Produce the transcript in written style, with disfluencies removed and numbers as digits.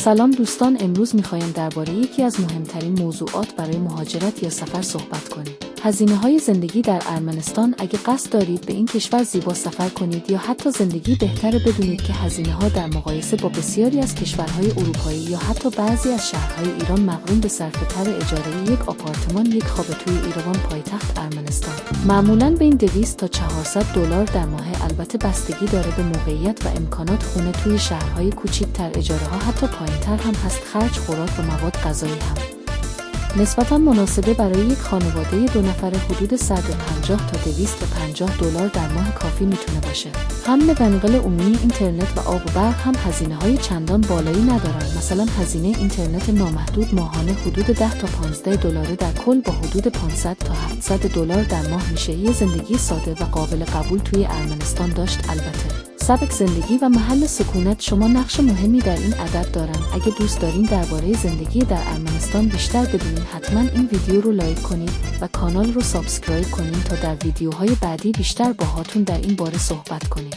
سلام دوستان، امروز میخوایم درباره یکی از مهمترین موضوعات برای مهاجرت یا سفر صحبت کنیم. هزینه‌های زندگی در ارمنستان. اگه قصد دارید به این کشور زیبا سفر کنید یا حتی زندگی بهتره، بدونید که هزینه‌ها در مقایسه با بسیاری از کشورهای اروپایی یا حتی بعضی از شهرهای ایران مقرون به صرفه‌تر. اجاره یک آپارتمان یک خوابه توی ایروان، پایتخت ارمنستان، معمولاً بین 200 تا 400 دلار در ماه. البته بستگی داره به موقعیت و امکانات. خونه توی شهرهای کوچیک‌تر اجاره‌ها حتی پایین‌تر هم هست. خرج خوراک و مواد غذایی هم نسبتاً مناسبه. برای یک خانواده 2 نفره حدود 150 تا 250 دلار در ماه کافی میتونه باشه. حمل و نقل عمومی، اینترنت و آب و برق هم هزینه‌های چندان بالایی ندارن. مثلا هزینه اینترنت نامحدود ماهانه حدود 10 تا 15 دلار در کل، با حدود 500 تا 700 دلار در ماه میشه یه زندگی ساده و قابل قبول توی ارمنستان داشت. البته سبک زندگی و محل سکونت شما نقش مهمی در این عدد دارن. اگه دوست دارین درباره زندگی در ارمنستان بیشتر بدونین، حتما این ویدیو رو لایک کنید و کانال رو سابسکرایب کنین تا در ویدیوهای بعدی بیشتر باهاتون در این باره صحبت کنیم.